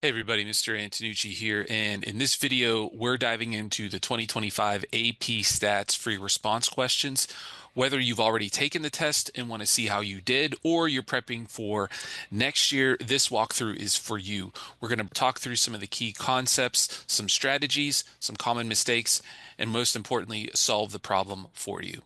Hey everybody, Mr. Antonucci here, and in this video, we're diving into the 2025 AP Stats free response questions. Whether you've already taken the test and want to see how you did, or you're prepping for next year, this walkthrough is for you. We're going to talk through some of the key concepts, some strategies, some common mistakes, and most importantly, solve the problem for you.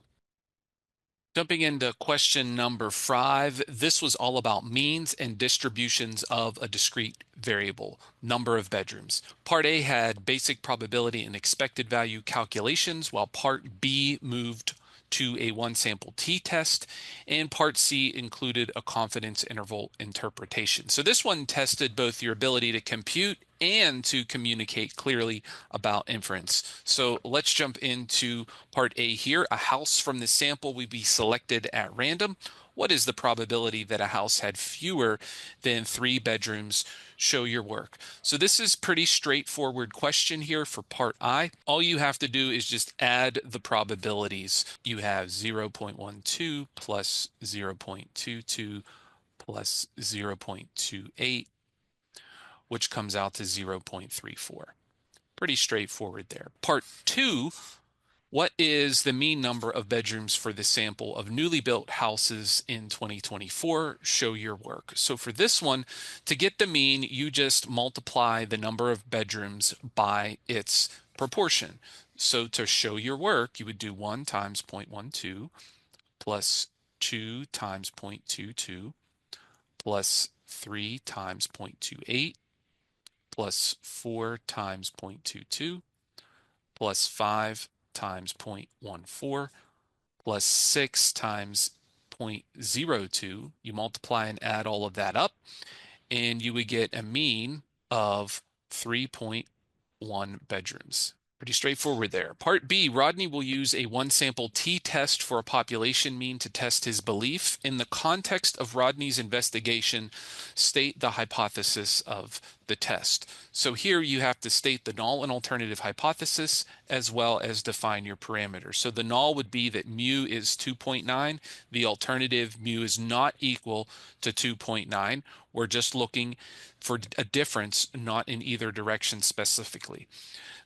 Jumping into question number 5, this was all about means and distributions of a discrete variable, number of bedrooms. Part A had basic probability and expected value calculations, while Part B moved to a one sample t-test, and Part C included a confidence interval interpretation. So this one tested both your ability to compute and to communicate clearly about inference. So let's jump into Part A here. A house from the sample will be selected at random. What is the probability that a house had fewer than 3 bedrooms? Show your work. So this is pretty straightforward question here for part I. All you have to do is just add the probabilities. You have 0.12 plus 0.22 plus 0.28, which comes out to 0.34. Pretty straightforward there. Part 2, what is the mean number of bedrooms for the sample of newly built houses in 2024? Show your work. So for this one, to get the mean, you just multiply the number of bedrooms by its proportion. So to show your work, you would do 1 times 0.12 plus 2 times 0.22 plus 3 times 0.28 plus 4 times 0.22 plus 5 times 0.14 plus 6 times 0.02. You multiply and add all of that up, and you would get a mean of 3.1 bedrooms. Pretty straightforward there. Part B, Rodney will use a one sample t-test for a population mean to test his belief. In the context of Rodney's investigation, state the hypothesis of the test. So here you have to state the null and alternative hypothesis as well as define your parameters. So the null would be that mu is 2.9. The alternative, mu is not equal to 2.9. We're just looking for a difference, not in either direction specifically.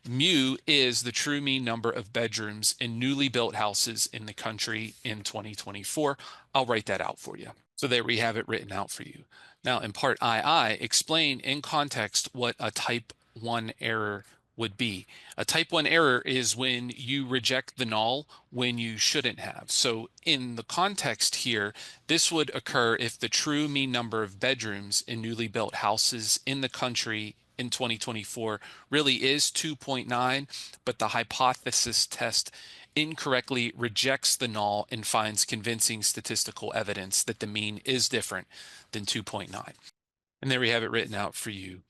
Mu is the true mean number of bedrooms in newly built houses in the country in 2024. I'll write that out for you. So there we have it written out for you. Now in part II, explain in context what a type 1 error would be. A type 1 error is when you reject the null when you shouldn't have. So in the context here, this would occur if the true mean number of bedrooms in newly built houses in the country in 2024 really is 2.9, but the hypothesis test incorrectly rejects the null and finds convincing statistical evidence that the mean is different than 2.9. And there we have it written out for you.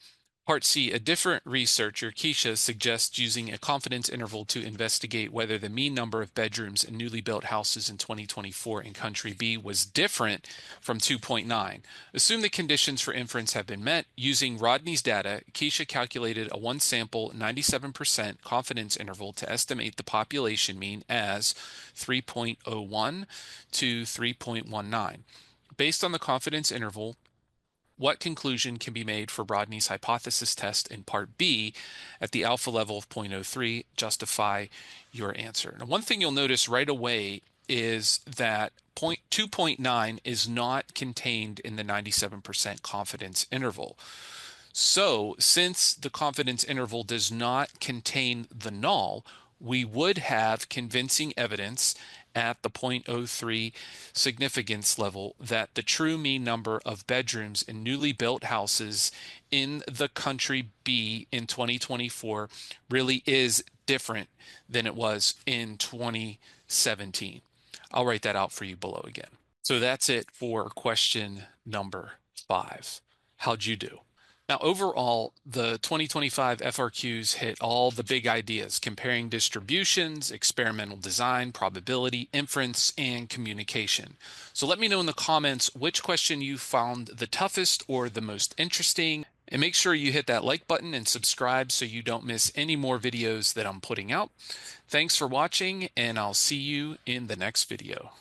Part C, a different researcher, Keisha, suggests using a confidence interval to investigate whether the mean number of bedrooms in newly built houses in 2024 in country B was different from 2.9. Assume the conditions for inference have been met. Using Rodney's data, Keisha calculated a one sample 97% confidence interval to estimate the population mean as 3.01 to 3.19. Based on the confidence interval, what conclusion can be made for Rodney's hypothesis test in part B at the alpha level of 0.03? Justify your answer. Now, one thing you'll notice right away is that 2.9 is not contained in the 97% confidence interval. So since the confidence interval does not contain the null, we would have convincing evidence at the 0.03 significance level that the true mean number of bedrooms in newly built houses in the country B in 2024 really is different than it was in 2017. I'll write that out for you below again. So that's it for question number 5. How'd you do? Now, overall, the 2025 FRQs hit all the big ideas, comparing distributions, experimental design, probability, inference, and communication. So let me know in the comments which question you found the toughest or the most interesting. And make sure you hit that like button and subscribe so you don't miss any more videos that I'm putting out. Thanks for watching, and I'll see you in the next video.